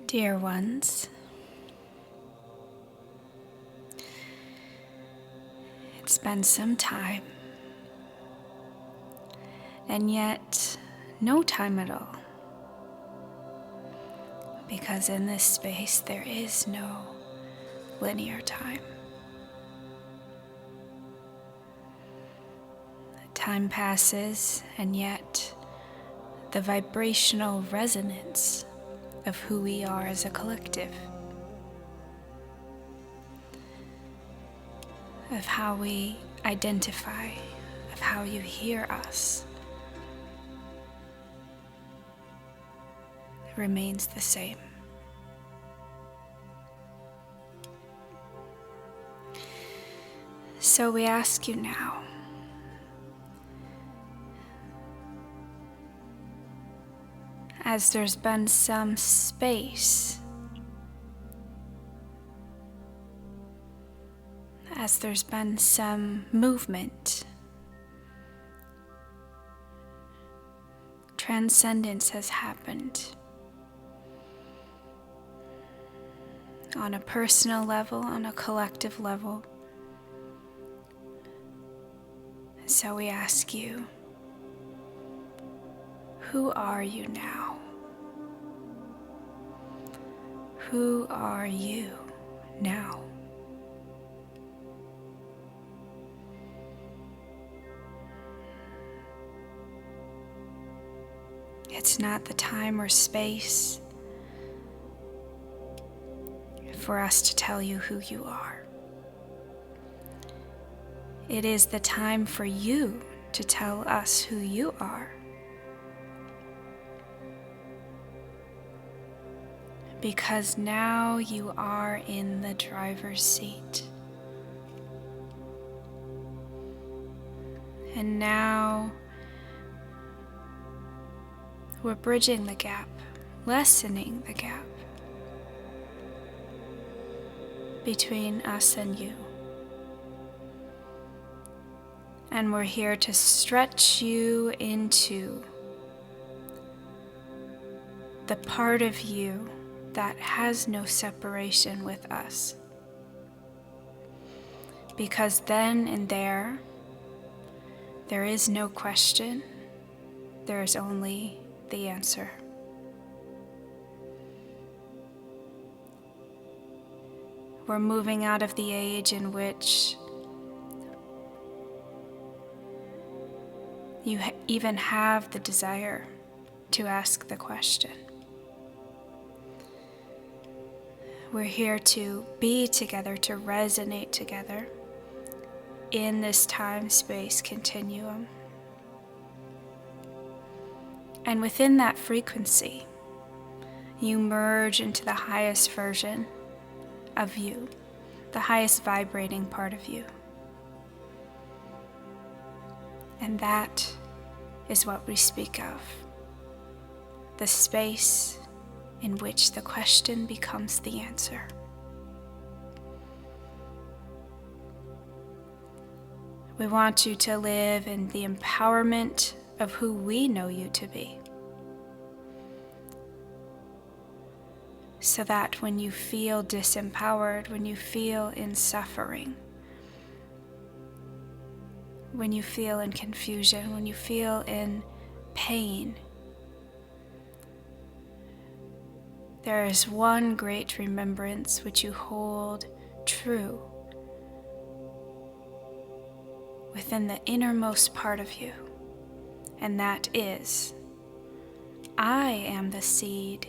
Dear ones, it's been some time, and yet no time at all, because in this space there is no linear time. Time passes, and yet the vibrational resonance of who we are as a collective, of how we identify, of how you hear us, remains the same. So we ask you now, as there's been some space, as there's been some movement, transcendence has happened on a personal level, on a collective level. So we ask you, who are you now? Who are you now? It's not the time or space for us to tell you who you are. It is the time for you to tell us who you are. Because now you are in the driver's seat. And now we're bridging the gap, lessening the gap between us and you. And we're here to stretch you into the part of you that has no separation with us. Because then and there is no question, there is only the answer. We're moving out of the age in which you even have the desire to ask the question. We're here to be together, to resonate together in this time-space continuum. And within that frequency, you merge into the highest version of you, the highest vibrating part of you. And that is what we speak of, the space in which the question becomes the answer. We want you to live in the empowerment of who we know you to be, so that when you feel disempowered, when you feel in suffering, when you feel in confusion, when you feel in pain, there is one great remembrance which you hold true within the innermost part of you, and that is, I am the seed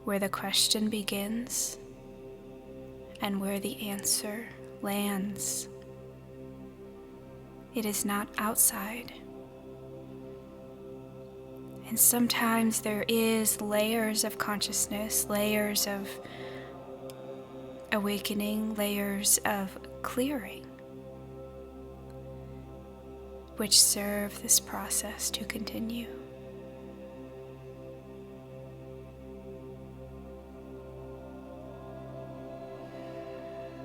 where the question begins and where the answer lands. It is not outside. And sometimes there is layers of consciousness, layers of awakening, layers of clearing, which serve this process to continue.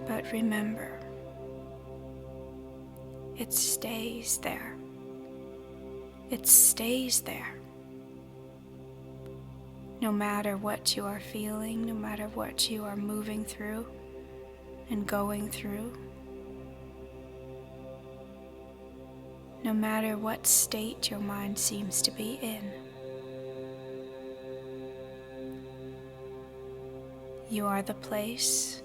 But remember, it stays there. It stays there. no matter what you are feeling, no matter what you are moving through and going through, no matter what state your mind seems to be in. You are the place,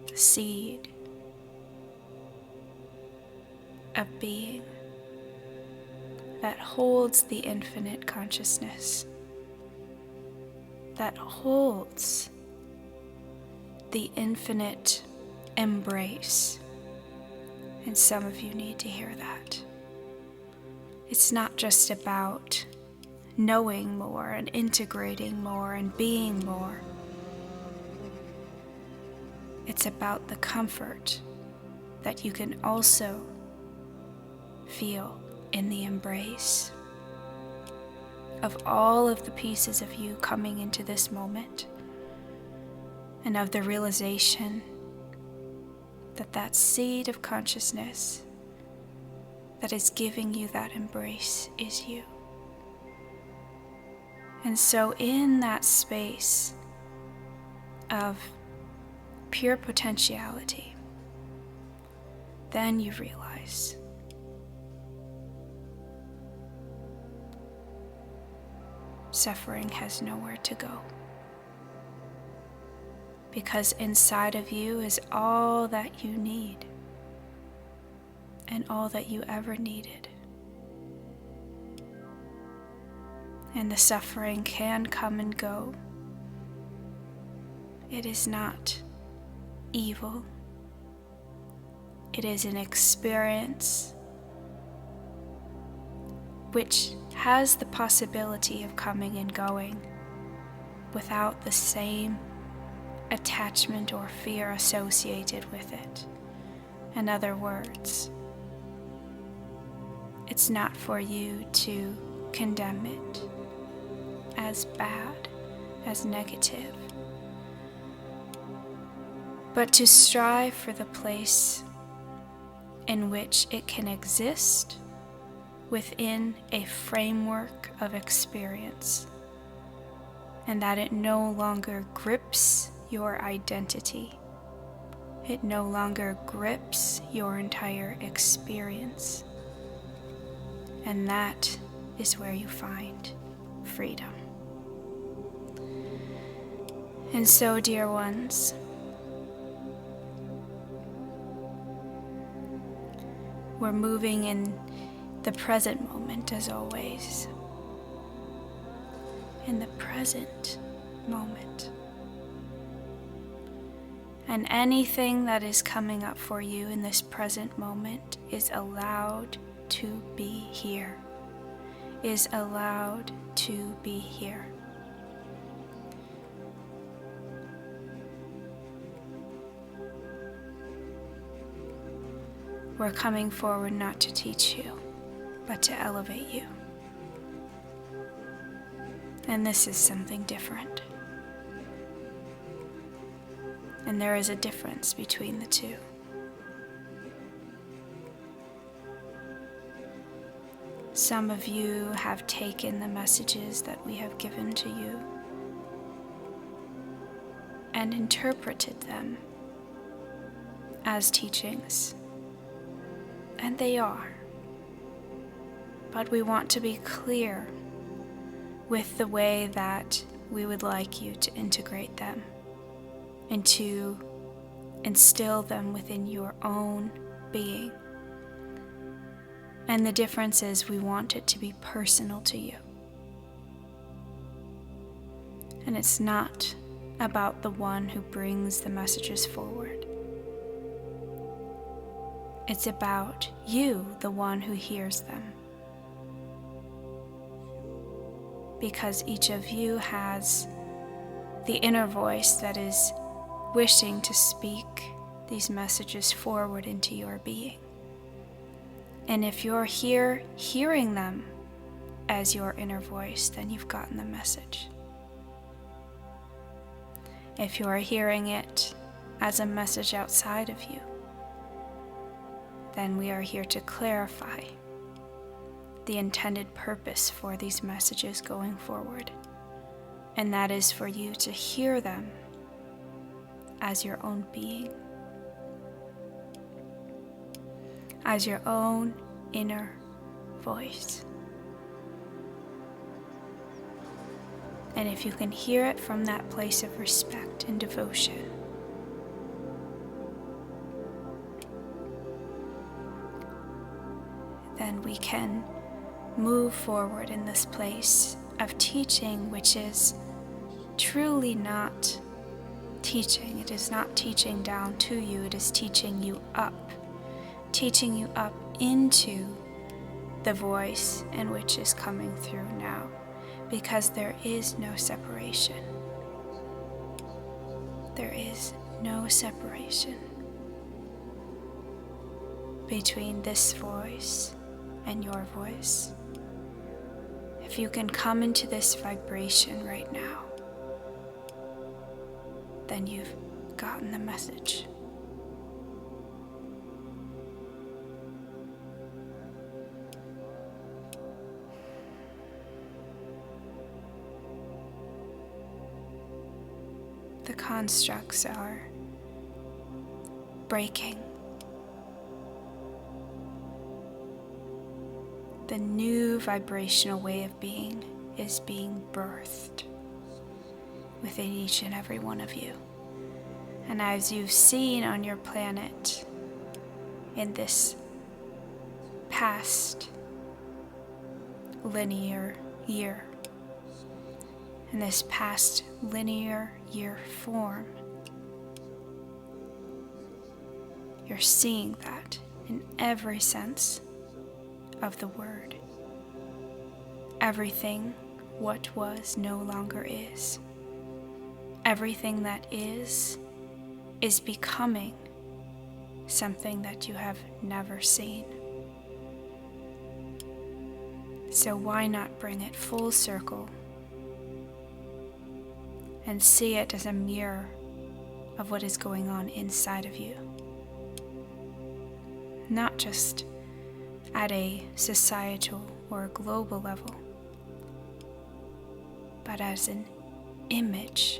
the seed of being that holds the infinite consciousness, that holds the infinite embrace. And some of you need to hear that. It's not just about knowing more and integrating more and being more. It's about the comfort that you can also feel in the embrace of all of the pieces of you coming into this moment, and of the realization that that seed of consciousness that is giving you that embrace is you. And so in that space of pure potentiality, then you realize suffering has nowhere to go. Because inside of you is all that you need and all that you ever needed. And the suffering can come and go. It is not evil. It is an experience which has the possibility of coming and going without the same attachment or fear associated with it. In other words, it's not for you to condemn it as bad, as negative, but to strive for the place in which it can exist within a framework of experience, and that it no longer grips your identity. It no longer grips your entire experience. And that is where you find freedom. And so, dear ones, we're moving in the present moment as always. In the present moment. And anything that is coming up for you in this present moment is allowed to be here. Is allowed to be here. We're coming forward not to teach you, but to elevate you. And this is something different. And there is a difference between the two. Some of you have taken the messages that we have given to you and interpreted them as teachings. And they are. But we want to be clear with the way that we would like you to integrate them and to instill them within your own being. And the difference is we want it to be personal to you. And it's not about the one who brings the messages forward. It's about you, the one who hears them. Because each of you has the inner voice that is wishing to speak these messages forward into your being. And if you're here hearing them as your inner voice, then you've gotten the message. If you are hearing it as a message outside of you, then we are here to clarify the intended purpose for these messages going forward And that is for you to hear them as your own being, as your own inner voice. And if you can hear it from that place of respect and devotion, then we can move forward in this place of teaching, which is truly not teaching. It is not teaching down to you, it is teaching you up into the voice in which is coming through now, because there is no separation. There is no separation between this voice and your voice. If you can come into this vibration right now, then you've gotten the message. The constructs are breaking. The new vibrational way of being is being birthed within each and every one of you. And as you've seen on your planet in this past linear year, in this past linear year form, you're seeing that in every sense of the word. Everything what was no longer is. Everything that is becoming something that you have never seen. So why not bring it full circle and see it as a mirror of what is going on inside of you? Not just at a societal or a global level, but as an image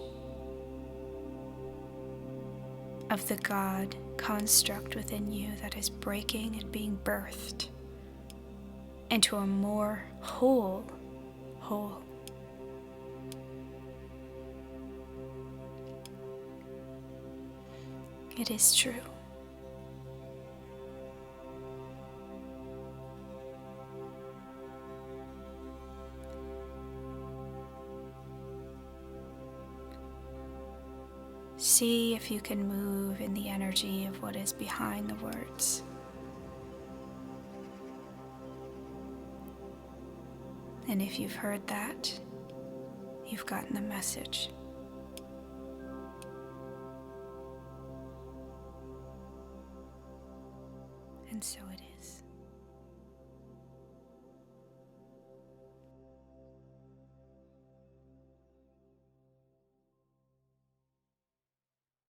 of the God construct within you that is breaking and being birthed into a more whole. It is true. See if you can move in the energy of what is behind the words. And if you've heard that, you've gotten the message. And so it is.